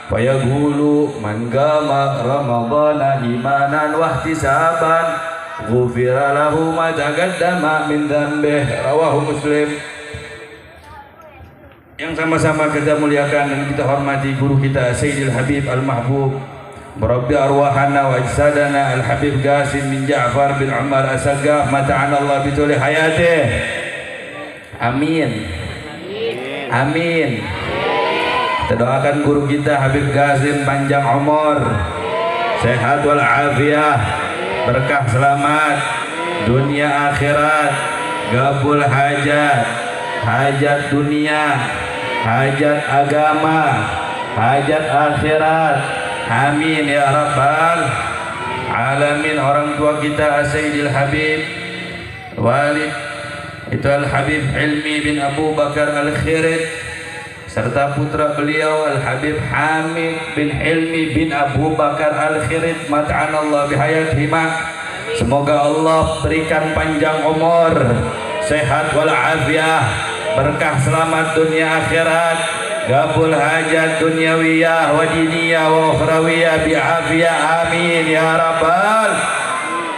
fayaqulu man qama ramadhana imanan wa ihtisaban ghufira lahu ma taqaddama min dhanbihi. Rawahu Muslim. Yang sama-sama kita muliakan dan kita hormati guru kita Sayyidil Habib Al-Mahbub Murabbi arwahana wa ajsadana Al-Habib Qasim bin Ja'far bin Umar As-Saggaf mata'ana Allah bituli hayatih. Amin. Amin. Kita doakan guru kita Habib Qasim panjang umur, sehat wal afiyah, berkah selamat dunia akhirat, gabul hajat, hajat dunia, hajat agama, hajat akhirat. Amin ya rabbal alamin. Orang tua kita Sayyidil Habib Walid itu Al-Habib Hilmi bin Abu Bakar Al-Khirit, serta putra beliau Al-Habib Hamid bin Hilmi bin Abu Bakar Al-Khirit mata'anallah bihayatihima. Semoga Allah berikan panjang umur, sehat wal afiyah, berkah selamat dunia akhirat, gabul hajat dunyawiyah wa diniyah wa ukhrawiyah bi'afiyah. Amin ya rabbal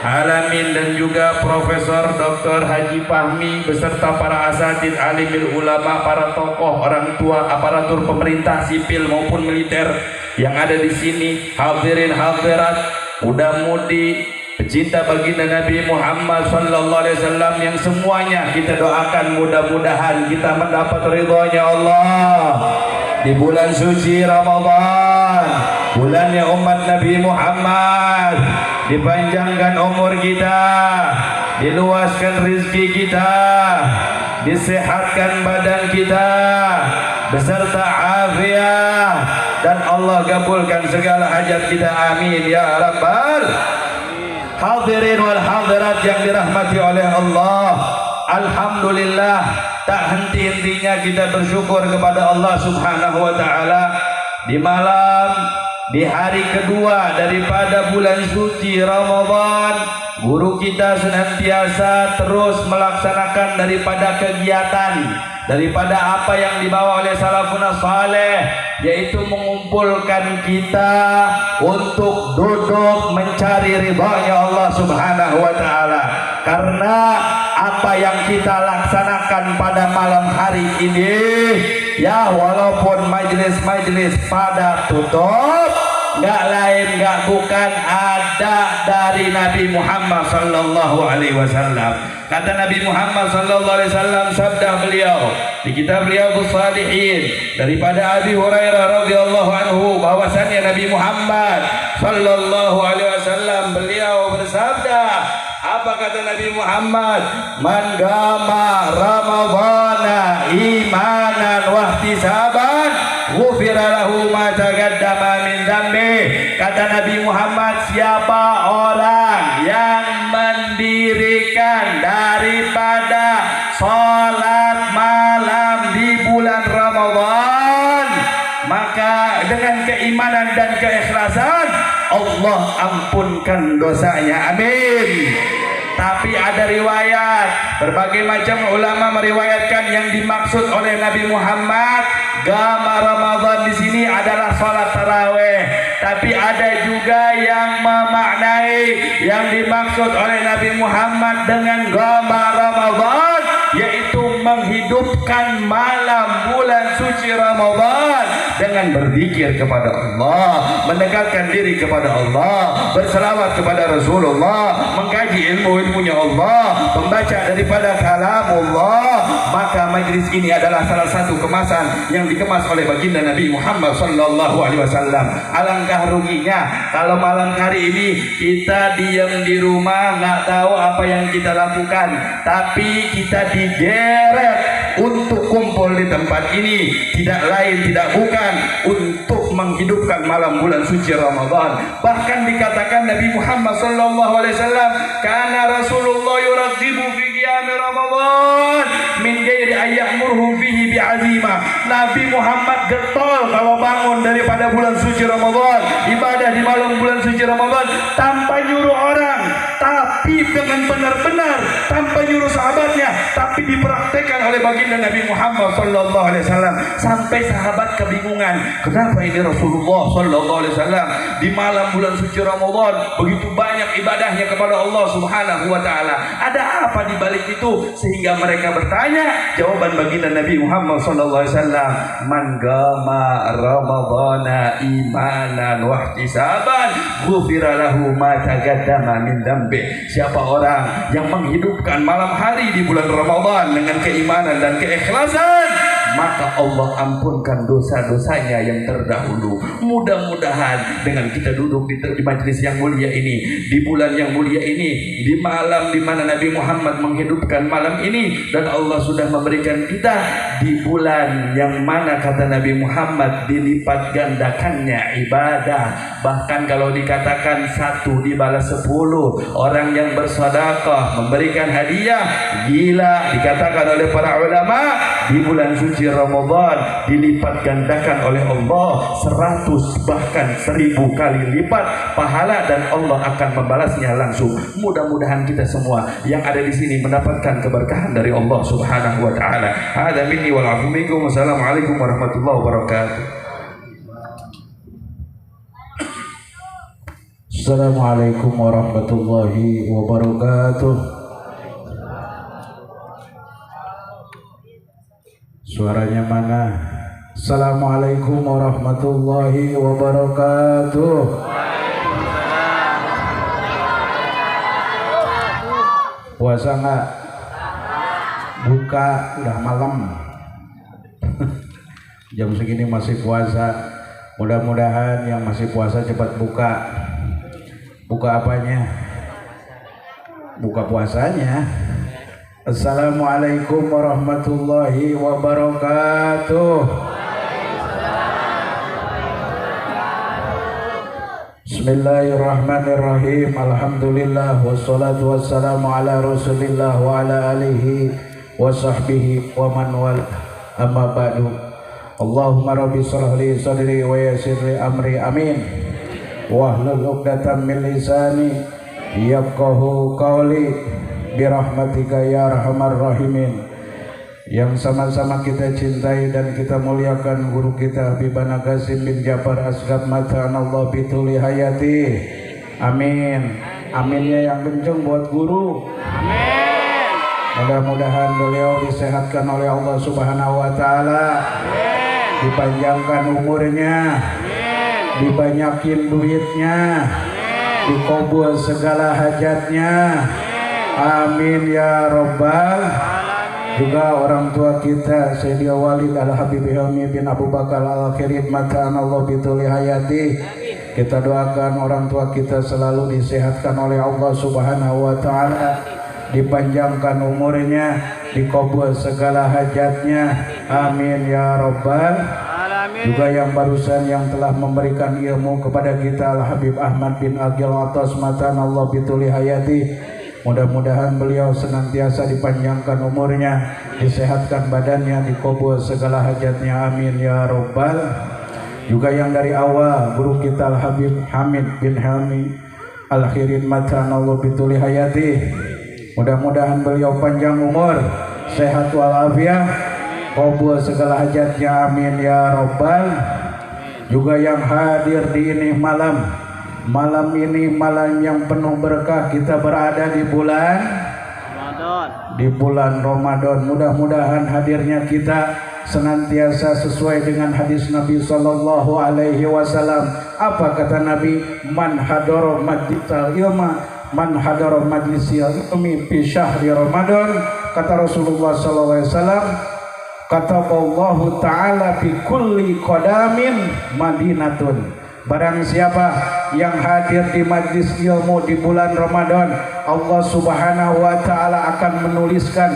alamin. Dan juga Profesor Dr. Haji Fahmi beserta para asatidz alimil ulama, para tokoh, orang tua, aparatur pemerintah sipil maupun militer yang ada di sini, hadirin hadirat, muda-mudi, pecinta baginda Nabi Muhammad sallallahu alaihi wasallam yang semuanya kita doakan mudah-mudahan kita mendapat ridhonya Allah di bulan suci Ramadan, bulannya umat Nabi Muhammad. Dipanjangkan umur kita, diluaskan rezeki kita, disehatkan badan kita beserta afiat, dan Allah kabulkan segala hajat kita. Amin ya rabbal hadirin wal hadirat yang dirahmati oleh Allah. Alhamdulillah, tak henti-hentinya kita bersyukur kepada Allah Subhanahu wa taala di malam, di hari kedua daripada bulan suci Ramadan. Guru kita senantiasa terus melaksanakan daripada kegiatan, daripada apa yang dibawa oleh salafun saleh, yaitu mengumpulkan kita untuk duduk mencari ridhanya Allah Subhanahu wa taala. Karena apa yang kita laksanakan pada malam hari ini, ya walaupun majelis-majelis pada tutup, nggak lain nggak bukan ada dari Nabi Muhammad sallallahu alaihi wasallam. Kata Nabi Muhammad sallallahu alaihi wasallam, sabda beliau di kitab Riyadhus Shalihin daripada Abi Hurairah radhiyallahu anhu, bahwasannya Nabi Muhammad sallallahu alaihi wasallam beliau bersabda, apa kata Nabi Muhammad? Man gama ramadhana imanan wa ihtisaban ghufira lahu ma taqaddama min dhanbi. Kata Nabi Muhammad, siapa orang yang mendirikan daripada salat malam di bulan Ramadan, maka dengan keimanan dan keikhlasan Allah ampunkan dosanya. Amin. Tapi ada riwayat, berbagai macam ulama meriwayatkan yang dimaksud oleh Nabi Muhammad gama Ramadan di sini adalah salat tarawih. Tapi ada juga yang memaknai yang dimaksud oleh Nabi Muhammad dengan gama Ramadan, yaitu menghidupkan malam bulan suci Ramadan dengan berzikir kepada Allah, mendekatkan diri kepada Allah, berselawat kepada Rasulullah, mengkaji ilmu-ilmunya Allah, membaca daripada kalamullah. Maka majlis ini adalah salah satu kemasan yang dikemas oleh baginda Nabi Muhammad sallallahu alaihi wasallam. Alangkah ruginya kalau malam hari ini kita diam di rumah, nggak tahu apa yang kita lakukan, tapi kita digeret untuk kumpul di tempat ini, tidak lain tidak bukan untuk menghidupkan malam bulan suci Ramadan. Bahkan dikatakan Nabi Muhammad sallallahu alaihi wasallam, kana Rasulullah yuradzibu fi qiyam Ramadan min ghairi ayyamurhu fihi bi'azimah. Nabi Muhammad getol kalau bangun daripada bulan suci Ramadan, ibadah di malam bulan suci Ramadan tanpa nyuruh orang, tapi dengan benar-benar, tanpa nyuruh sahabatnya, tapi dipraktekkan oleh baginda Nabi Muhammad sallallahu alaihi wasallam sampai sahabat kebingungan, kenapa ini Rasulullah sallallahu alaihi wasallam di malam bulan suci Ramadan begitu banyak ibadahnya kepada Allah Subhanahu wa taala, ada apa di balik itu sehingga mereka bertanya. Jawaban baginda Nabi Muhammad sallallahu alaihi wasallam, man qama ramadhana imanan wa ihtisaban ghufira lahu ma taqaddama min dambi. Siapa orang yang menghidupkan malam hari di bulan Ramadan dengan keimanan dan keikhlasan, maka Allah ampunkan dosa-dosanya yang terdahulu. Mudah-mudahan dengan kita duduk di majelis yang mulia ini, di bulan yang mulia ini, di malam di mana Nabi Muhammad menghidupkan malam ini, dan Allah sudah memberikan kita di bulan yang mana kata Nabi Muhammad dilipat gandakannya ibadah. Bahkan kalau dikatakan 1 dibalas 10, orang yang bersedekah memberikan hadiah, gila dikatakan oleh para ulama, di bulan suci Ramadan dilipat gandakan oleh Allah 100 bahkan 1000 kali lipat pahala, dan Allah akan membalasnya langsung. Mudah-mudahan kita semua yang ada di sini mendapatkan keberkahan dari Allah Subhanahu wa taala. Hada minni wal afu minkum. Wassalamualaikum warahmatullahi wabarakatuh. Assalamualaikum warahmatullahi wabarakatuh. Suaranya mana? Assalamualaikum warahmatullahi wabarakatuh. Puasa nggak? Buka, udah malam. Jam segini masih puasa. Mudah-mudahan yang masih puasa cepat buka. Buka apanya? Buka puasanya. Assalamualaikum warahmatullahi wabarakatuh. Bismillahirrahmanirrahim. Alhamdulillah wassalatu wassalamu ala Rasulillah wa ala alihi wa sahbihi wa man wala. Amma ba'du. Allahumma rabbi shrah li sadri wa yassir li amri. Amin. Wahlul 'uqdatam min lisani yafqahu qawli birahmatika ya arhamar rahimin. Yang sama-sama kita cintai dan kita muliakan guru kita Habibana Qasim bin Jafar Asghab Mata'anallah bituli hayati. Amin. Aminnya yang kenceng buat guru. Amin. Mudah-mudahan beliau disehatkan oleh Allah Subhanahu wa taala. Dipanjangkan umurnya. Dibanyakin duitnya. Dikabul segala hajatnya. Amin ya Rabbal. Juga orang tua kita Sayyidina Walid Al-Habib Hilmi bin Abu Bakar Al-Akhirin Mata'anallah bituli hayati. Kita doakan orang tua kita selalu disehatkan oleh Allah Subhanahu wa taala, dipanjangkan umurnya, dikabul segala hajatnya. Amin ya Rabbal. Juga yang barusan yang telah memberikan ilmu kepada kita Al-Habib Ahmad bin Agil Atas Mata'anallah bituli hayati. Mudah-mudahan beliau senantiasa dipanjangkan umurnya, disehatkan badannya, dikabul segala hajatnya. Amin ya Rabbal. Juga yang dari awal guru kita Al-Habib Hamid bin Helmi Al-Akhirin Mata'anallah bituli hayati. Mudah-mudahan beliau panjang umur, sehat walafiat, kabul segala hajatnya. Amin ya Rabbal. Juga yang hadir di ini malam ini malam yang penuh berkah, kita berada di bulan Ramadan. Mudah-mudahan hadirnya kita senantiasa sesuai dengan hadis Nabi sallallahu alaihi wasallam. Apa kata Nabi? Man hadara majlisal ilma, man hadara majlisil ilmi fi syahri Ramadan. Kata Rasulullah sallallahu alaihi wasallam, kata Allah taala fi kulli qadamin madinatun. Barang siapa yang hadir di majlis ilmu di bulan Ramadan, Allah Subhanahu wa taala akan menuliskan,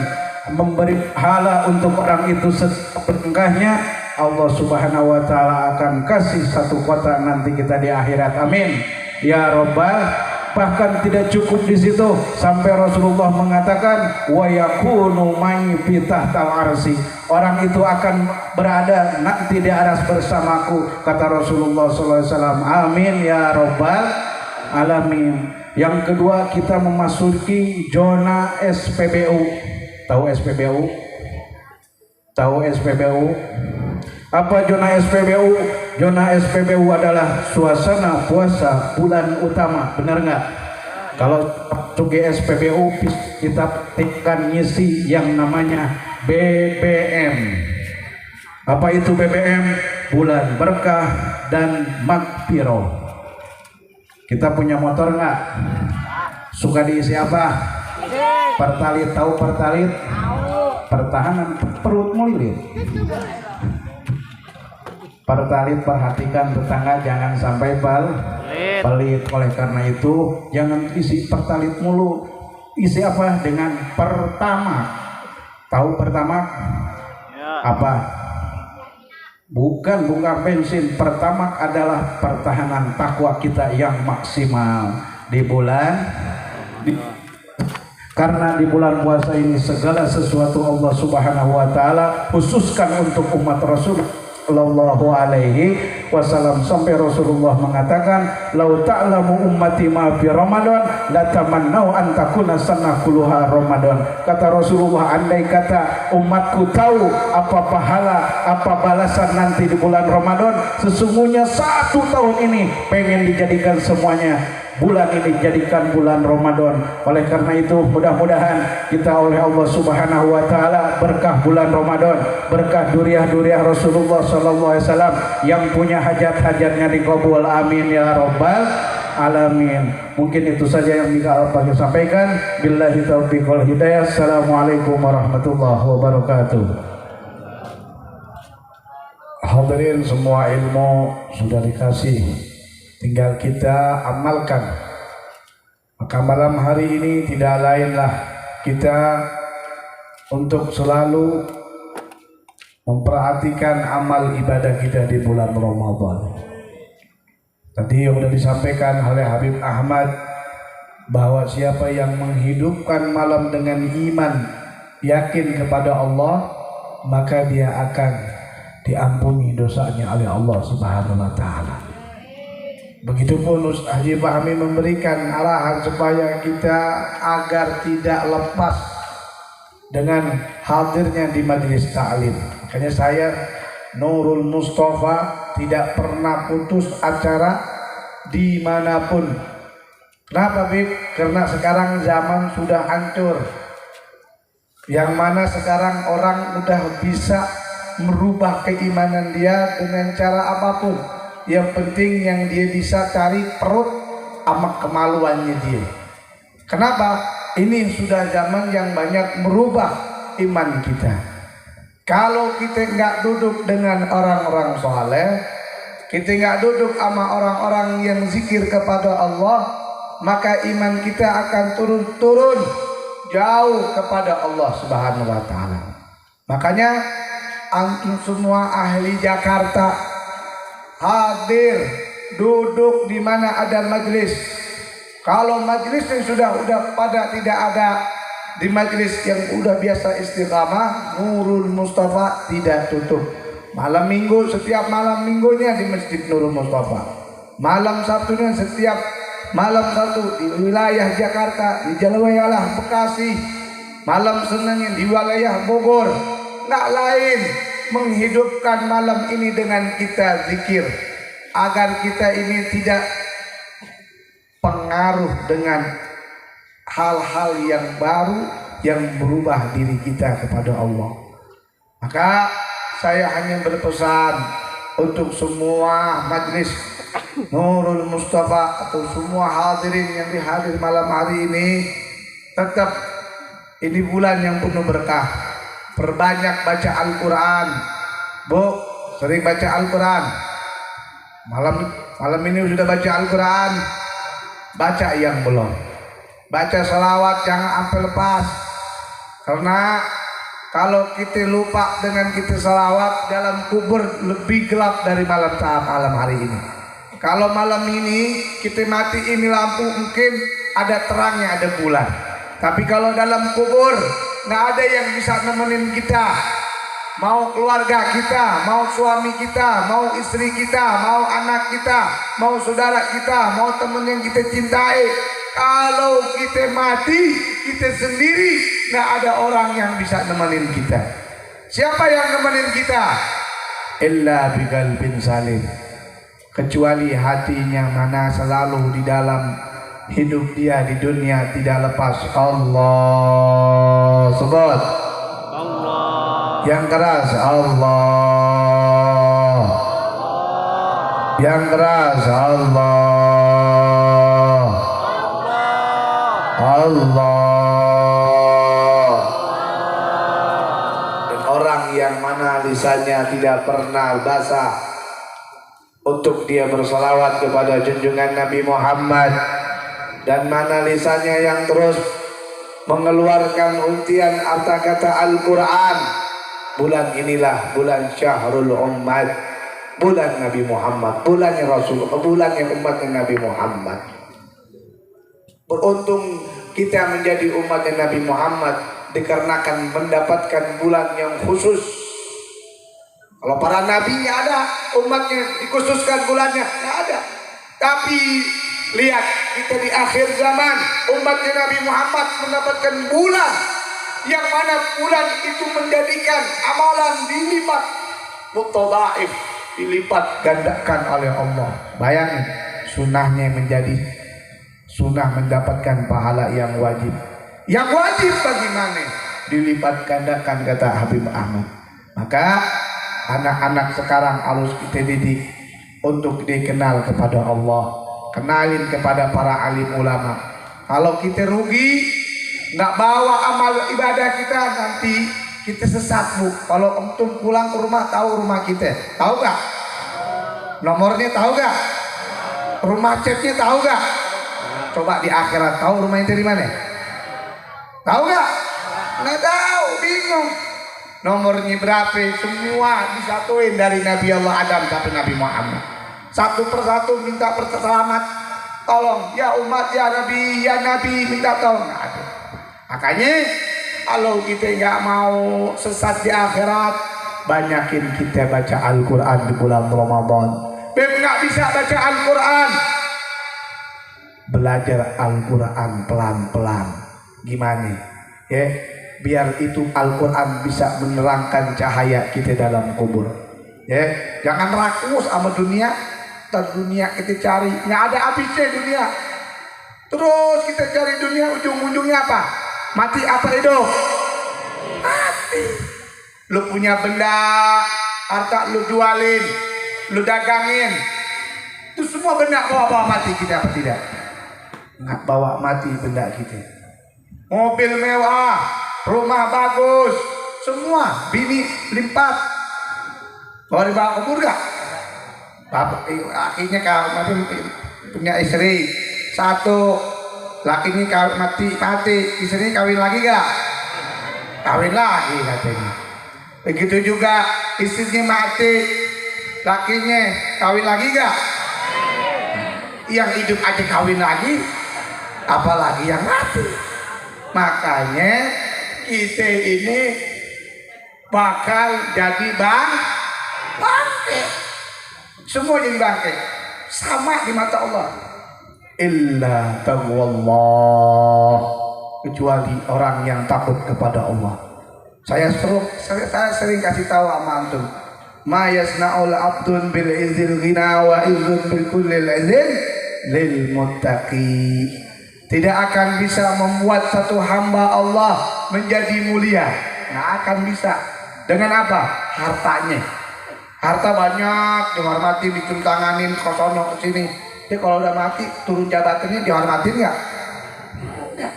memberi pahala untuk orang itu setiap langkahnya. Allah Subhanahu wa taala akan kasih satu kota nanti kita di akhirat. Amin ya Rabbal. Bahkan tidak cukup di situ, sampai Rasulullah mengatakan wa yakunu mai fi tahtal arsy. Orang itu akan berada nanti di aras bersamaku, kata Rasulullah sallallahu alaihi wasallam. Amin ya Rabbal alamin. Yang kedua, kita memasuki zona SPBU. Tahu SPBU? Tahu SPBU? Apa zona SPBU? Zona SPBU adalah suasana puasa bulan utama, benar nggak? Kalau tuge SPBU kita tikkan ngisi yang namanya BBM. Apa itu BBM? Bulan berkah dan magfirah. Kita punya motor nggak? Suka diisi apa? Pertalit, tahu pertalit? Pertahanan perut melilit. Pertalit, perhatikan tetangga jangan sampai pelit. Oleh karena itu jangan isi pertalit mulu. Isi apa? Dengan pertama. Tahu pertama? Apa? Bukan bunga bensin. Pertama adalah pertahanan takwa kita yang maksimal di bulan. Karena di bulan puasa ini segala sesuatu Allah Subhanahu wa taala khususkan untuk umat Rasul sallallahu alaihi wasallam, sampai Rasulullah mengatakan, "Lau ta'lamu ummati ma fi Ramadan la tamannau an takuna sanakuluha Ramadan." Kata Rasulullah, andai kata umatku tahu apa pahala, apa balasan nanti di bulan Ramadan, sesungguhnya 1 tahun ini pengen dijadikan semuanya bulan ini jadikan bulan Ramadan. Oleh karena itu mudah-mudahan kita oleh Allah Subhanahu wa taala berkah bulan Ramadan, berkah duriah-duriah Rasulullah sallallahu alaihi wasallam, yang punya hajat-hajatnya dikabul, amin ya rabbal alamin. Mungkin itu saja yang bisa saya sampaikan. Billahi taufiq wal hidayah. Assalamualaikum warahmatullahi wabarakatuh. Hadirin semua, ilmu sudah dikasih, tinggal kita amalkan. Maka malam hari ini tidak lainlah kita untuk selalu memperhatikan amal ibadah kita di bulan Ramadan. Tadi sudah disampaikan oleh Habib Ahmad bahwa siapa yang menghidupkan malam dengan iman, yakin kepada Allah, maka dia akan diampuni dosanya oleh Allah Subhanahu wa taala. Begitupun Ustaz Haji Fahmi memberikan arahan supaya kita agar tidak lepas dengan hadirnya di majelis ta'lim. Makanya saya Nurul Mustafa tidak pernah putus acara dimanapun. Kenapa, Bib? Karena sekarang zaman sudah hancur, yang mana sekarang orang udah bisa merubah keimanan dia dengan cara apapun. Yang penting yang dia bisa cari perut sama kemaluannya dia. Kenapa? Ini sudah zaman yang banyak merubah iman kita. Kalau kita nggak duduk dengan orang-orang soleh, kita nggak duduk sama orang-orang yang zikir kepada Allah, maka iman kita akan turun jauh kepada Allah Subhanahu wa taala. Makanya antum semua ahli Jakarta hadir, duduk di mana ada majelis. Kalau majelisnya sudah pada tidak ada, di majelis yang udah biasa istiqamah, Nurul Mustafa tidak tutup. Malam minggu, setiap malam minggunya di Masjid Nurul Mustafa. Malam Sabtunya setiap malam Sabtu di wilayah Jakarta, di Jalwayalah Bekasi. Malam Seninnya di wilayah Bogor. Nggak lain menghidupkan malam ini dengan kita zikir, agar kita ini tidak pengaruh dengan hal-hal yang baru yang berubah diri kita kepada Allah. Maka saya hanya berpesan untuk semua majlis Nurul Mustafa atau semua hadirin yang dihadir malam hari ini, tetap ini bulan yang penuh berkah. Perbanyak baca Al-Quran, Bu, sering baca Al-Quran. Malam ini sudah baca Al-Quran, baca yang belum. Baca selawat jangan sampai lepas. Karena kalau kita lupa dengan kita selawat, dalam kubur lebih gelap dari malam hari ini. Kalau malam ini kita mati ini lampu, mungkin ada terangnya, ada bulan. Tapi kalau dalam kubur nggak ada yang bisa nemenin kita. Mau keluarga kita, mau suami kita, mau istri kita, mau anak kita, mau saudara kita, mau teman yang kita cintai. Kalau kita mati, kita sendiri, nggak ada orang yang bisa nemenin kita. Siapa yang nemenin kita? Illa biqalbin salim. Kecuali hatinya mana selalu di dalam hidup dia di dunia tidak lepas Allah. Sebut Allah. Yang keras Allah. Yang keras Allah. Allah. Dan orang yang mana lisannya tidak pernah basah untuk dia bersalawat kepada junjungan Nabi Muhammad, dan mana lisannya yang terus mengeluarkan untian kata-kata Al-Quran. Bulan inilah bulan Syahrul Ummad, bulan Nabi Muhammad, bulannya Rasul, bulannya umatnya Nabi Muhammad. Beruntung kita menjadi umatnya Nabi Muhammad dikarenakan mendapatkan bulan yang khusus. Kalau para nabi nggak ada, umatnya dikhususkan bulannya nggak ada. Tapi lihat kita di akhir zaman, umatnya Nabi Muhammad mendapatkan bulan yang mana bulan itu menjadikan amalan dilipat mutadhaif, dilipat gandakan oleh Allah. Bayangin, sunnahnya menjadi sunnah mendapatkan pahala yang wajib. Yang wajib bagaimana? Dilipat gandakan, kata Habib Ahmad. Maka anak-anak sekarang harus kita didik untuk dikenal kepada Allah, kenalin kepada para alim ulama. Kalau kita rugi nggak bawa amal ibadah kita, nanti kita sesat bu. Kalau antum pulang ke rumah, tahu rumah kita, tahu gak? Nomornya tahu gak? Rumah chatnya tahu gak? Coba di akhirat tahu rumah itu di mana? Tahu gak? Nggak tahu, bingung. Nomornya berapa? Semua disatuin dari Nabi Allah Adam sampai Nabi Muhammad. Satu persatu minta selamat. Tolong ya umat, ya Nabi minta tolong. Nggak ada. Makanya kalau kita nggak mau sesat di akhirat, banyakin kita baca Al-Quran di bulan Ramadan. Beb nggak bisa baca Al-Quran, belajar Al-Quran pelan-pelan. Gimana? Ya, biar itu Al-Quran bisa menerangkan cahaya kita dalam kubur. Ya, jangan rakus sama dunia. Dunia kita cari, nggak ada habisnya dunia. Terus kita cari dunia, ujung-ujungnya apa? Mati apa hidup? Mati. Lu punya benda, harta lu jualin, lu dagangin, itu semua benda bawa mati kita apa tidak? Nggak bawa mati benda kita. Mobil mewah, rumah bagus, semua bini lipat. Bawa dibawa kubur gak? Bapak lakinya kalau punya istri satu, lakinya kalau mati, istri kawin lagi gak? Kawin lagi katanya. Begitu juga istrinya mati, lakinya kawin lagi gak? Yang hidup aja kawin lagi, apalagi yang mati. Makanya kita ini bakal jadi bangke. Semua jadi bangke, sama di mata Allah. Illa taqwallah, kecuali orang yang takut kepada Allah. Saya sering kasih tahu sama antum, ma yasna'ul abdun bil izil ghina wa izun bil kullil izin lil muttaqi. Tidak akan bisa membuat satu hamba Allah menjadi mulia. Nggak akan bisa. Dengan apa? Hartanya. Harta banyak, dihormatin, dicuntanganin, kosono ke sini. Jadi kalau udah mati, turun jabatannya dihormatin nggak? Nggak.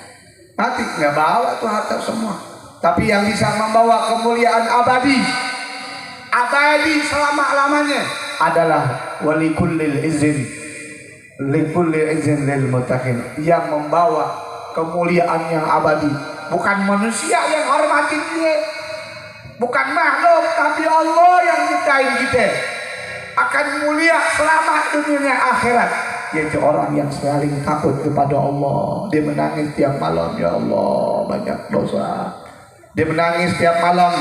Mati, nggak bawa tuh harta semua. Tapi yang bisa membawa kemuliaan abadi selama-lamanya adalah walikullil izin, likullil izin lil muttaqin, yang membawa kemuliaan yang abadi. Bukan manusia yang hormatin dia, bukan makhluk, tapi Allah yang ciptain kita akan mulia selama dunia akhirat. Yaitu orang yang saling takut kepada Allah. Dia menangis tiap malam, ya Allah banyak dosa. Dia menangis tiap malam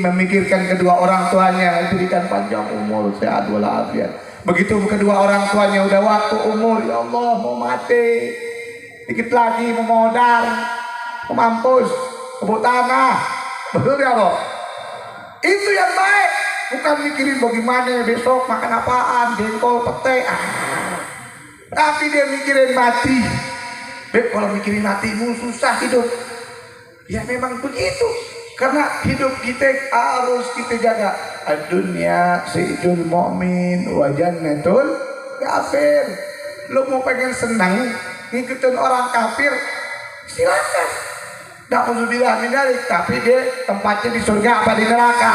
memikirkan kedua orang tuanya, diberikan panjang umur, sehat walafiat. Begitu kedua orang tuanya udah waktu umur, ya Allah mau mati, dikit lagi mau modal, mau mampus, kebut tanah. Betul ya Allah? Itu yang baik. Bukan mikirin bagaimana besok makan apaan, jengkol, pete. Tapi dia mikirin mati. Kalau mikirin matimu susah hidup. Ya memang begitu. Karena hidup kita harus kita jaga. Ad-dunya sijul mu'min wa jannatul kafir. Lu mau pengen senang ngikutin orang kafir, silakan. Na'udzubillah min dzalik, tapi dia tempatnya di surga apa di neraka?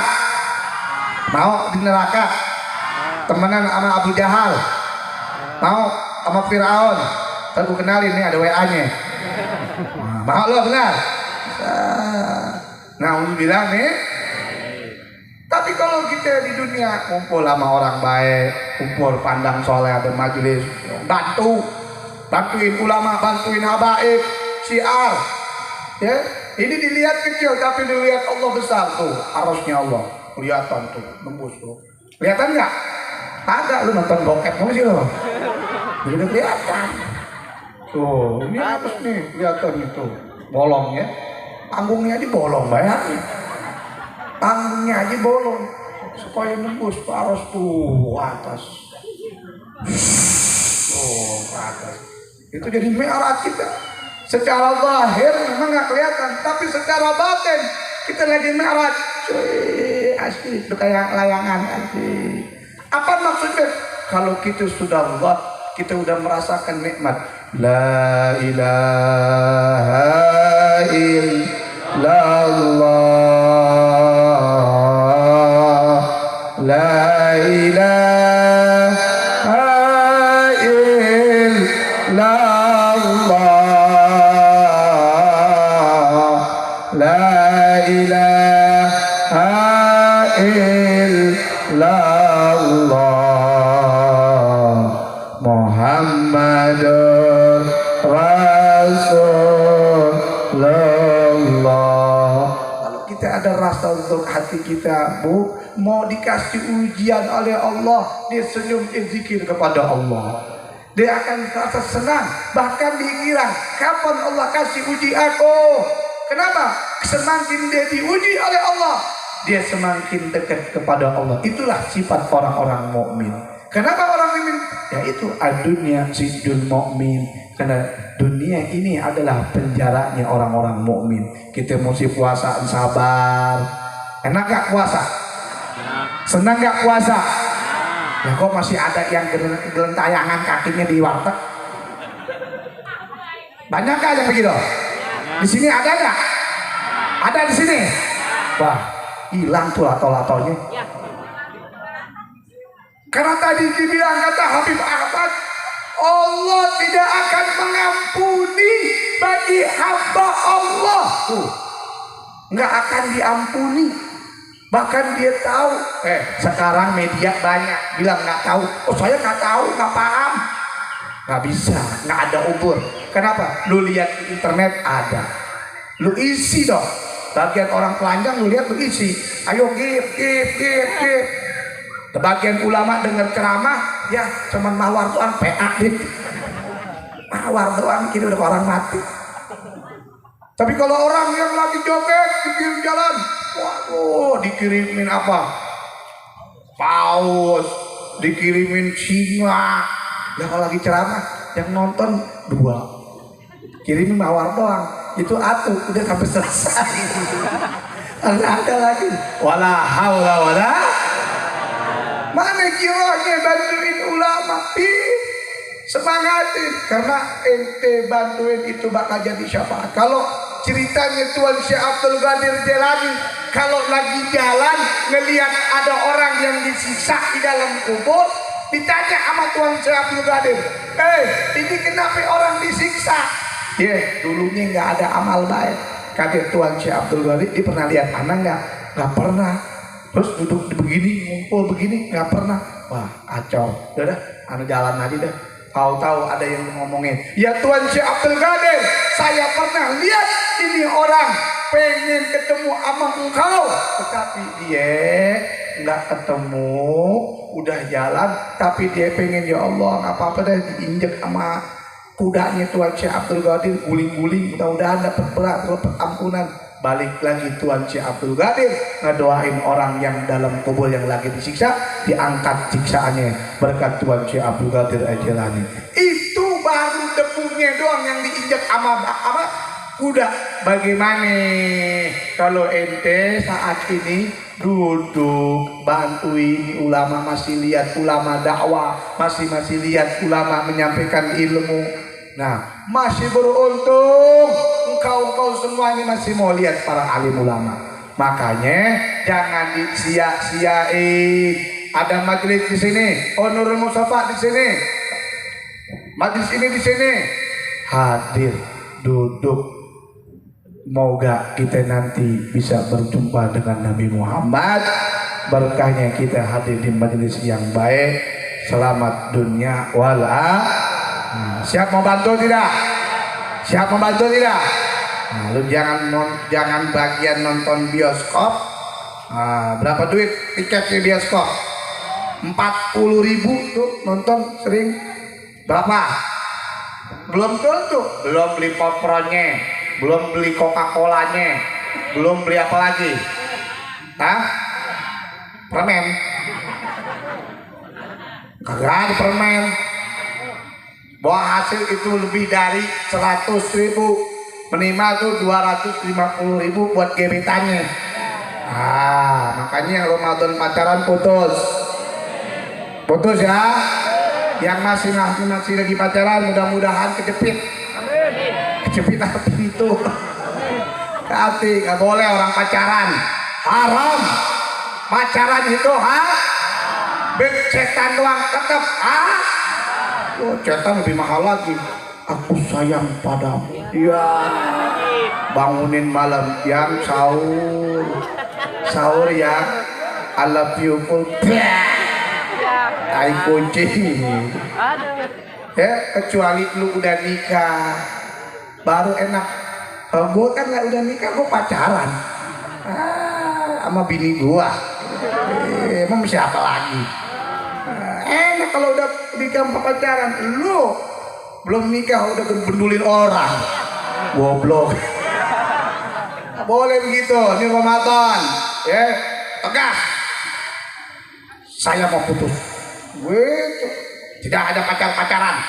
Mau di neraka? Temenan sama Abu Jahal? Mau sama Firaun? Ntar gue kenalin nih, ada WA-nya. Mau lo benar? Na'udzubillah nih. Tapi kalau kita di dunia kumpul sama orang baik, kumpul pandang soleh, ada majelis, bantuin ulama, bantuin habaib, syiar, ya. Ini dilihat kecil tapi dilihat Allah besar tuh, arusnya Allah, kelihatan tuh, nembus tuh. Kelihatan nggak? Ada, lu nonton bokep kamu sih lo? Udah kelihatan. Tuh, ini arus nih, kelihatan itu, bolong ya, panggungnya aja bolong, bayangin. Panggungnya aja bolong supaya nembus ke arus tuh atas. Oh, ke atas. Itu jadi mi'raj kita. Secara zahir memang nggak kelihatan, tapi secara batin kita lagi mi'raj. Asli itu kayak layangan asli. Apa maksudnya? Kalau kita sudah Allah, kita udah merasakan nikmat. La ilaha illallah. La ilaha illallah. La ilaha illallah. Muhammadur Rasulullah. Kalau kita ada rasa untuk hati kita, Bu, mau dikasih ujian oleh Allah, dia senyum zikir kepada Allah. Dia akan merasa senang, bahkan dikira kapan Allah kasih uji aku. Kenapa? Semakin dia diuji oleh Allah, dia semakin dekat kepada Allah. Itulah sifat orang-orang mukmin. Kenapa orang mukmin? Ya itu ad-dunya sijul mu'min. Karena dunia ini adalah penjaranya orang-orang mukmin. Kita mesti puasa sabar. Enak gak puasa? Senang gak puasa? Ya kok masih ada yang gelentayangan kakinya di warteg? Banyak gak yang begitu? Di sini ada nggak? Ada di sini. Wah, hilang tuh lato-latonya. Karena tadi dibilang kata Habib Ahmad, Allah tidak akan mengampuni bagi hamba Allah. Nggak akan diampuni. Bahkan dia tahu. Sekarang media banyak bilang nggak tahu. Oh saya nggak tahu, nggak paham. Nggak bisa, nggak ada umur. Kenapa? Lu lihat di internet ada. Lu isi dong. Bagian orang telanjang lu lihat lu isi. Ayo give. Sebagian ulama dengar ceramah, ya cuman mawar doang, PA gitu. Mawar doang, kini udah orang mati. Tapi kalau orang yang lagi joget di pinggir jalan, waduh, dikirimin apa? Paus, dikirimin singa. Nah kalau lagi ceramah, yang nonton 2, kirimin mawar doang, itu atuh udah sampai selesai. Ada lagi, wala haula wala. Mana kiranya bantuin ulama? Semangatin, karena ente bantuin itu bakal jadi syafaat. Kalau ceritanya Tuan Syekh Abdul Qadir Jailani, kalau lagi jalan ngelihat ada orang yang disiksa di dalam kubur, ditanya sama Tuan Syekh Abdul Qadir, ini kenapa orang disiksa? Dulunya nggak ada amal baik. Kaget Tuan Syekh Abdul Qadir, dia pernah lihat anak nggak? Nggak pernah. Terus duduk begini, ngumpul begini, nggak pernah. Wah, kacau. Udah, anu jalan aja dah. Tahu-tahu ada yang ngomongin, ya Tuan Syekh Abdul Qadir, saya pernah lihat ini orang pengen ketemu sama engkau, tetapi dia nggak ketemu, udah jalan, tapi dia pengen, ya Allah nggak apa-apa deh diinjek sama kudanya Tuan Syekh Abdul Qadir, guling-guling, mudah-mudahan dapat berat, dapat ampunan. balik lagi Tuan Syekh Abdul Qadir ngedoain orang yang dalam kubur yang lagi disiksa, diangkat siksaannya berkat Tuan Syekh Abdul Qadir Al-Jilani. Itu baru debunya doang yang diinjak sama kuda. Bagaimana kalau ente saat ini duduk bantuin ulama, masih lihat ulama dakwah, masih lihat ulama menyampaikan ilmu, nah masih beruntung engkau semua ini masih mau lihat para alim ulama. Makanya jangan disia-siain. Ada majelis di sini, Nurul Mustafa di sini, majelis ini di sini, hadir, duduk. Moga kita nanti bisa berjumpa dengan Nabi Muhammad. Berkahnya kita hadir di majelis yang baik. Selamat dunia wal akhirah. Siap membantu tidak? Siap membantu tidak? Nah, lu jangan bagian nonton bioskop. Berapa duit tiket di bioskop? 40.000 tuh nonton sering. Berapa? Belum tentu. Belum beli popcornnya, belum beli Coca-Colanya, belum beli apa lagi? Hah? Permen? Kagak ada permen. Bahwa hasil itu lebih dari 100.000, minimal tuh 250.000 buat gebetannya. Makanya yang Ramadan pacaran putus ya. Yang masih lagi pacaran mudah-mudahan kejepit pintu. Hati, nggak boleh orang pacaran, haram. Pacaran itu setan doang tetap setan lebih mahal lagi. Aku sayang padamu. Iya. Bangunin malam yang sahur ya. I love you full. Tai kunci. Ya, kecuali lu udah nikah baru enak. Kalau gue kan nggak udah nikah, gue pacaran sama bini gue. Emang siapa lagi? Enak kalau udah nikah pacaran. Lu belum nikah udah berdulin orang. Goblok. Boleh begitu. Ini Ramadan. Ya, tegas. Saya mau putus. Tidak ada pacaran.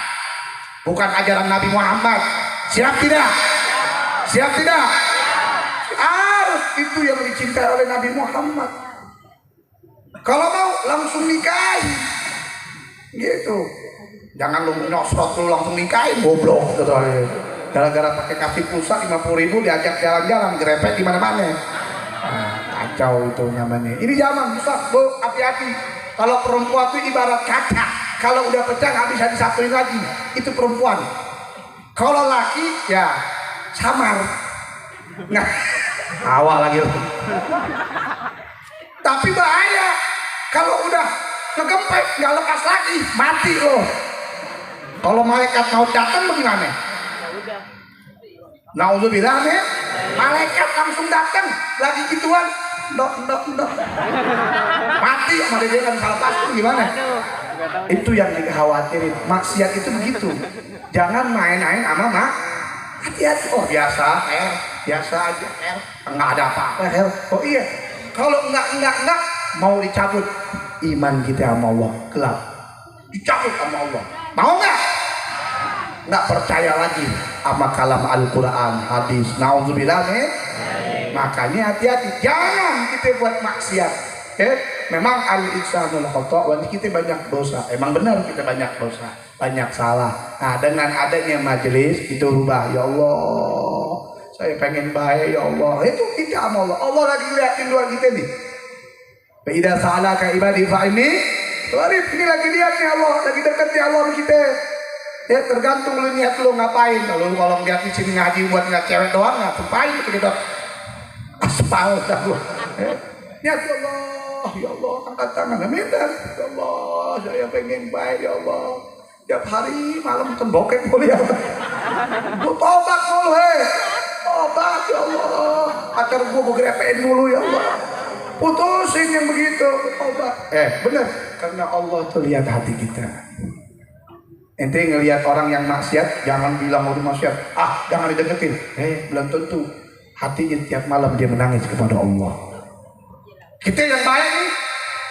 Bukan ajaran Nabi Muhammad. Siap tidak? Siap tidak? Harus itu yang dicintai oleh Nabi Muhammad. Kalau mau langsung nikahin. Gitu. Jangan lu nyosrot lu langsung nikahin, goblok. Gara-gara pakai kasih pulsa 50.000 diajak jalan-jalan, grepet di mana-mana. Kacau itu namanya. Ini zaman susah, Bu, hati-hati. Kalau perempuan itu ibarat kaca. Kalau udah pecah nggak bisa disatuin lagi. Itu perempuan. Kalau laki ya samar. Nggak. Awal lagi. Tapi bahaya. Kalau udah ngegempet nggak lepas lagi, mati loh. Kalau malaikat mau datang bagaimana? Nauzubillah nih. Malaikat langsung datang lagi gituan. Ndok. Mati sama dia kan salah pasti gimana? Itu yang dikhawatirin. Maksiat itu begitu. Jangan main-main sama hati-hati. Oh biasa aja enggak ada apa-apa. Oh iya. Kalau enggak mau dicabut iman kita sama Allah, gelap. Dicabut sama Allah. Mau enggak? Enggak percaya lagi sama kalam Al-Qur'an, hadis. Nauzubillah nih. Makanya hati-hati, jangan kita buat maksiat. Memang al-insanul khata', kita banyak dosa. Emang benar kita banyak dosa, banyak salah. Nah, dengan adanya majelis itu rubah. Ya Allah, saya pengen baik ya Allah. Itu kita sama Allah. Allah lagi liatin doa kita nih. Fa idza sa'alaka ibadi fa inni qarib. Ini lagi lihat nih Allah, lagi dekat ya Allah sama kita. Ya tergantung lu niat lu ngapain. Kalau lihat di sini ngaji buat ngeliat cewek doang, ngapain kita? Aspal dah. Niat ya Allah, angkat tangan, minta ya Allah, saya pengen baik ya Allah. Tiap hari malam tembokek mulu ya Allah. Lu tobat mulu tobat ya Allah. Agar gua begrepein mulu ya Allah. Putusin yang begitu, tobat. Bener, karena Allah tuh lihat hati kita. Ente ngelihat orang yang maksiat, jangan bilang udah maksiat. Jangan dideketin. Belum tentu. hatinya tiap malam dia menangis kepada Allah. Kita yang baik nih,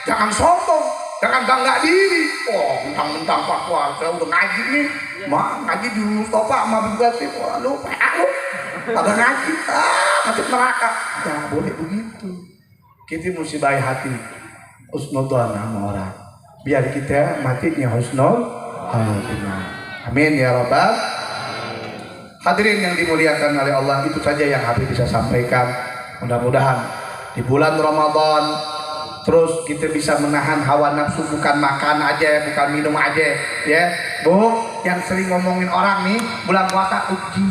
jangan sombong, jangan bangga diri. Oh, mentang-mentang Pak Wah, saya udah ngaji nih, ngaji di Mustafa sama Bugatti. Wah, lu pada ngaji, masuk neraka. Jangan boleh begitu. Kita mesti baik hati, husnudzon sama orang. Biar kita matinya husnul khatimah. Amin ya rabbal. Hadirin yang dimuliakan oleh Allah, itu saja yang Habib bisa sampaikan. Mudah-mudahan di bulan Ramadan terus kita bisa menahan hawa nafsu, bukan makan aja, bukan minum aja, ya. Bu, yang sering ngomongin orang nih, bulan puasa uji,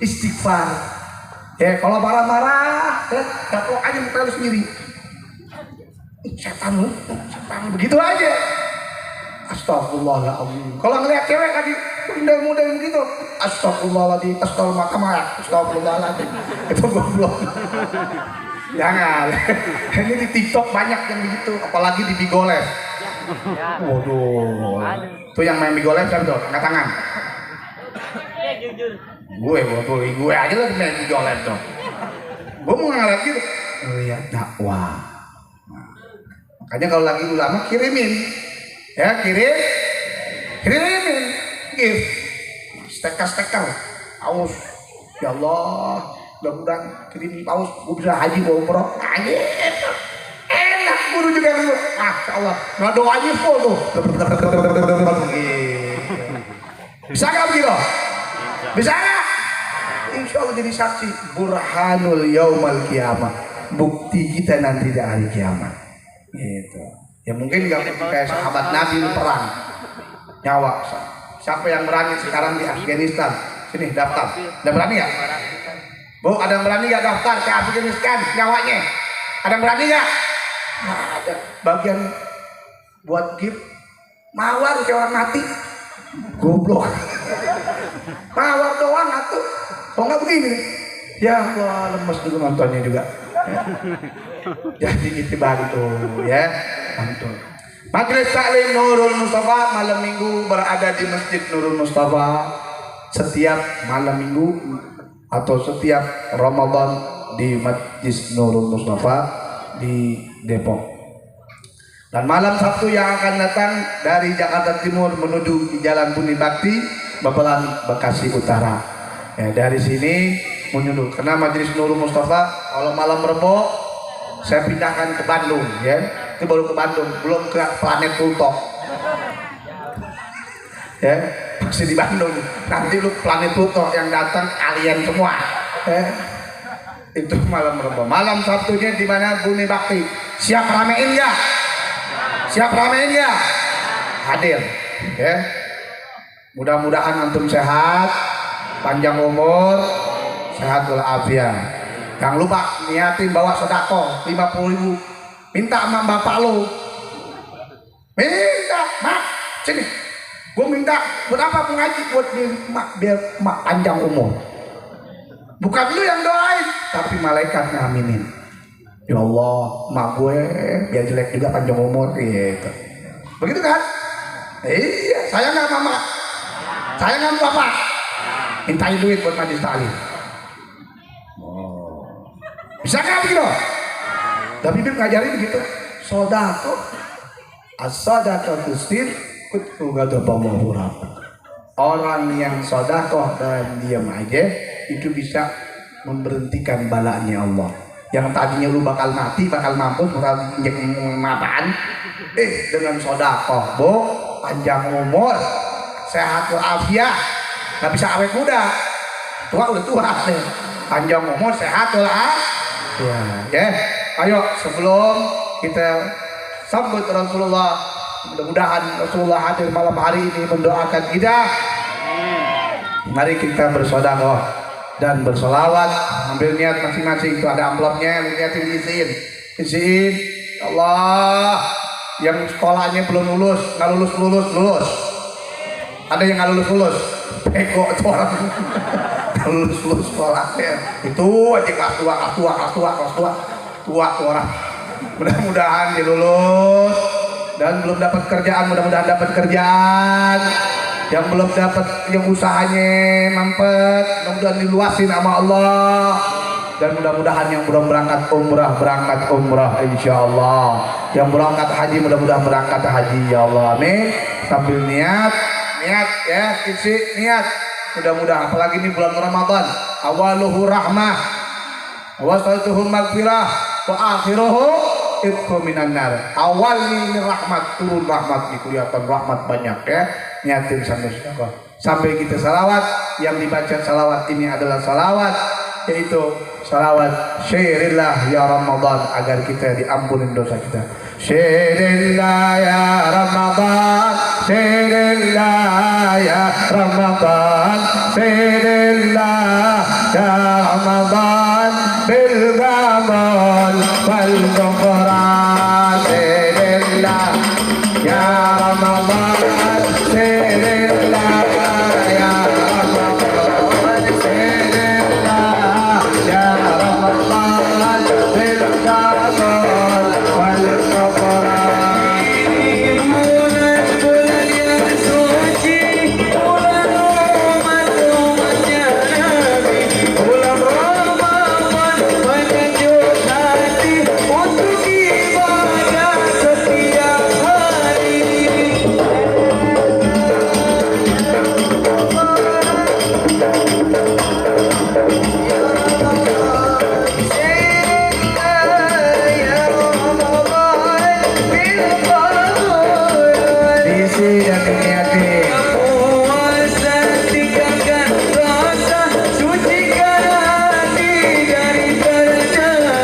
istighfar. Ya, kalau marah-marah, ya, gaplok aja muka lu sendiri. Setan begitu aja. Astagfirullahaladzim. Kalau ngeliat cewek lagi model-model begitu, astagfirullahaladzim, astagfirullahaladzim. Itu goblok. Jangan. Ini di TikTok banyak yang begitu, apalagi di Bigoles. Waduh. Tuh yang main Bigoles kan tuh, angkat tangan. Gue aja lagi main Bigoles tuh. Gue mau ngeliat gitu, ngeliat dakwah. Makanya kalau lagi ulama kirimin. Ya, kirimin, gift, steker, paus, ya Allah, mudah-mudahan kirim paus, gue bisa haji bawa umroh, enak guru juga dulu, masya Allah, nggak doanya full tuh, bisa nggak begitu? Bisa nggak? Insya Allah jadi saksi, burhanul yaumal kiamat, bukti kita nanti di hari kiamat, gitu. Ya mungkin nggak kayak sahabat Nabi perang nyawa. Siapa yang berani sekarang di Afghanistan? Sini daftar. Ada berani nggak? Bu, ada yang berani nggak daftar ke Afghanistan nyawanya? Ada yang berani nggak? Nah, ada bagian buat gift mawar kayak orang mati. Goblok. Mawar doang atuh. Kok nggak begini? Ya Allah, lemes dulu nontonnya juga. Jadi kita bantu ya, bantu. Majelis Taklim Nurul Mustafa malam minggu berada di Masjid Nurul Mustafa setiap malam minggu atau setiap Ramadan di Masjid Nurul Mustafa di Depok. Dan malam Sabtu yang akan datang dari Jakarta Timur menuju di Jalan Budi Bakti, Babelan, Bekasi Utara. Ya, dari sini menuju karena Majelis Nurul Mustafa kalau malam Rebo saya pindahkan ke Bandung, ya. Itu baru ke Bandung, belum ke planet Pluto. Ya, masih di Bandung. Nanti lu planet Pluto yang datang alien semua. Ya. Itu malam Rebo. Malam Sabtunya di mana Bumi Bakti. Siap ramein nggak? Siap ramein nggak? Hadir. Ya. Mudah-mudahan antum sehat, panjang umur, sehat walafiat. Jangan lupa niatin bawa sedekah 50.000. Minta sama bapak lo. Minta, mak, sini. Gue minta buat apa pengaji buat mak biar mak panjang umur. Bukan lu yang doain, tapi malaikat ngaminin. Ya Allah, mak gue biar jelek juga panjang umur gitu. Begitu kan? Iya, saya nggak mama. Saya nggak bapak. Mintain duit buat majelis taklim. Bisa nggak begitu? Tapi Bib ngajarin begitu. Sodako, as-sodako tusir, kutugadaballahu rabbah. Orang yang sodakoh dan diam aja itu bisa memberhentikan balanya Allah. Yang tadinya lu bakal mati, bakal mampus, bakal injek mataan. Dengan sodakoh, bu, panjang umur, sehat walafiat, nggak bisa awet muda. Tua udah tua nih. Panjang umur, sehat walafiat. Ya, ayo sebelum kita sambut Rasulullah, mudah-mudahan Rasulullah hadir malam hari ini mendoakan kita. Mari kita bersedekah dan bersolawat. Ambil niat masing-masing, itu ada amplopnya, niatin isiin. Allah, yang sekolahnya belum lulus, nggak lulus. Ada yang nggak lulus. Peko itu orang. Lulus sekolahnya itu aja kelas tua orang. Mudah-mudahan dia lulus dan belum dapat kerjaan, mudah-mudahan dapat kerjaan. Yang belum dapat, yang usahanya mampet, mudah-mudahan diluasin sama Allah. dan mudah-mudahan yang belum berangkat umrah insyaallah, yang berangkat haji mudah-mudahan berangkat haji ya Allah, amin. Sambil niat ya, isi niat, mudah-mudahan apalagi ini bulan Ramadan, awaluhu rahmah wa wasatuhu maghfirah wa akhiruhu itqu minan nar. Awalnya ini rahmat, turun rahmat, kelihatan rahmat banyak ya. Niatin sampai kita salawat, yang dibaca salawat ini adalah salawat, yaitu salawat syirillah ya Ramadan, agar kita diampunin dosa kita. Syirillah ya Ramadan, syirillah ya Ramadan, syirillah ya Ramadan, bil ghamul wal ghufran, syirillah ya Ramadan, syirillah ya Ramadan, syirillah ya Ramadan, bil ghamul wal ghufran. Bulan yang suci, bulan umat-umatnya Nabi, bulan Ramadan menyejuk hati untuk ibadah setiap hari. Isi dan niatin. Puasa tinggalkan dosa, sucikan hati dari bercela.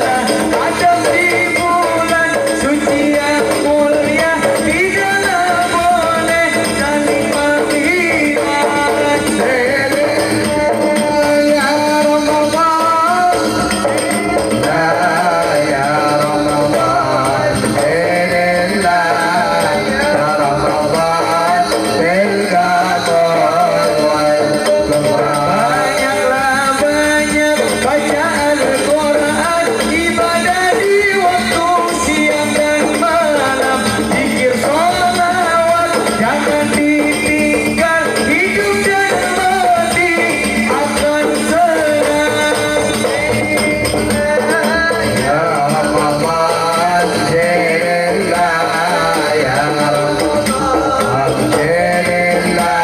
Adab di bulan suci yang mulia, tidaklah boleh saling menghina. Ya Ramadan, ya Ramadan, syirillah ya Ramadan, bil ghamul wal ghufran. Banyaklah banyak baca Al-Quran, ibadah di waktu siang dan malam, zikir sholawat jangan ditinggal, hidup dan mati akan senang. Ya Ramadan, syirillah ya Ramadan, syirillah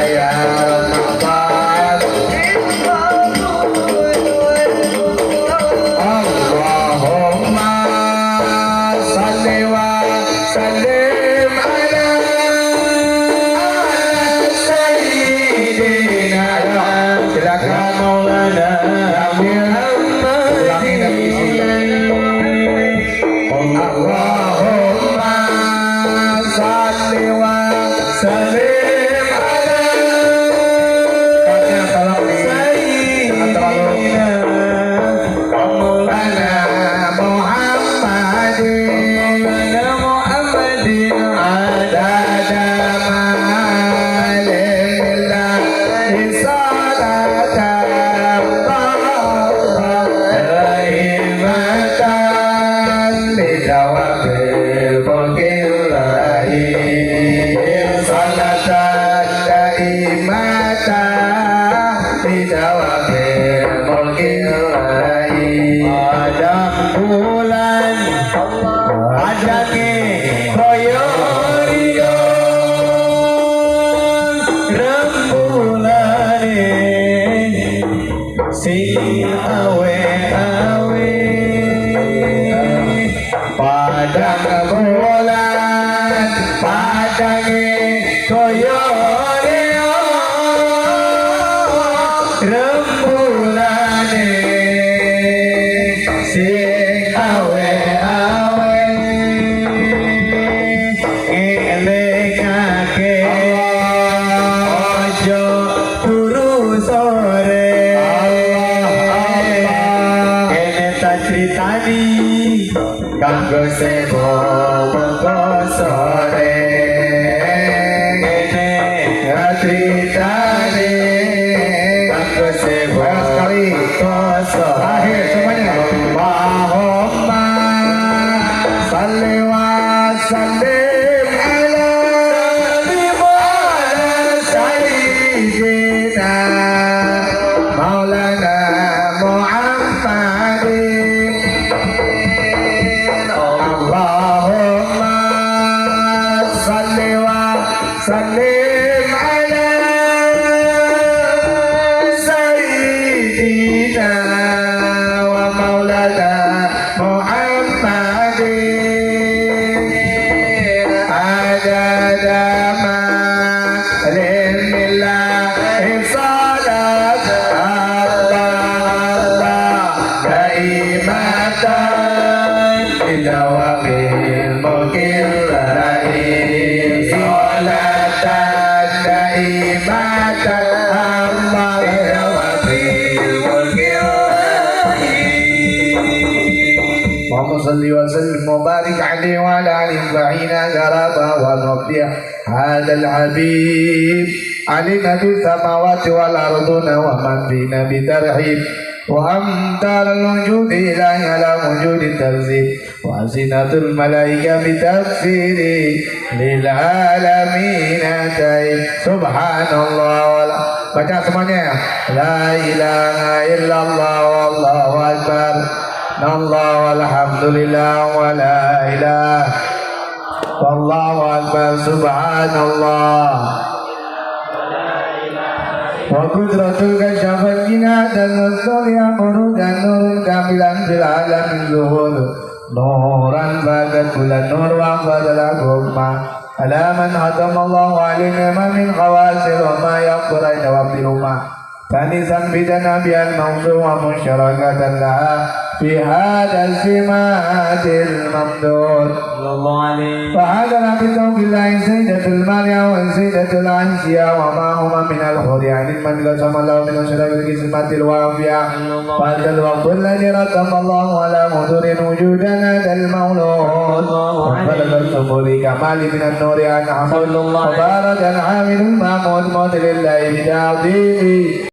ya Ramadan. Allahumma salli wa sallim ala sayyidina. Silakan Maulana Allahumma salli wa sallim ala Sayyidina Maulana Muhammadin Muhammadin adada ma'alimillah salatan daimatan bidawabil mulkillahi, salatan daimatan bidawabil mulkillahi. Ada bulan ada ke koyo rembulane sing awe-awe Padang bulan padange koyo rembulane sing awe-awe ngelingake ojo turu sore kene tak critani kanggo sebo mengko sore kene tak critani kanggo sebo sekali. kosong. Akhir semuanya. Allahumma salli wa sallim ala sayyidina Maulana Muhammad Muhammadin adada ma lillahi salat Allah daimatan bidawamil mukirrain salatan daimatan Allah bidawamil اللهم صل وسلم وبارك عليه وعلى اله وعينا قرابه ونبيع هذا الحبيب علينا بالسماوات والارض ومن فينا بترحيب وامطار الوجود الهي على وجود التنزيل وألسنة الملائكة بتكفير للعالمين تائب سبحان الله baca semuanya la ilaha illallah wallahu akbar Allah walhamdulillah wa la ilaha wallahu akbar subhanallah wa qudratul kasyafat jina dan nusul yang urut dan nurun kamilan fil alamin zuhur nuran bagat bulan nur wa fadalah gumma ala man hatamallahu alaina ma min khawasil wa ma yaqra jawab dirumah tanisan bidana bial mawdu wa musyarakatan laha في هذا السمات الممدود فهذا بتوب الله سيدة المريا وسيدة العنسية وما هما من الحور يعني من قسم الله من أشرف القسمة الوافية فهذا الوقت الذي رتب الله على مدر وجودنا ذا المولود وفلق الصبور كمال من النور أنعم وبارك الحامد المحمود موت لله بتعظيمه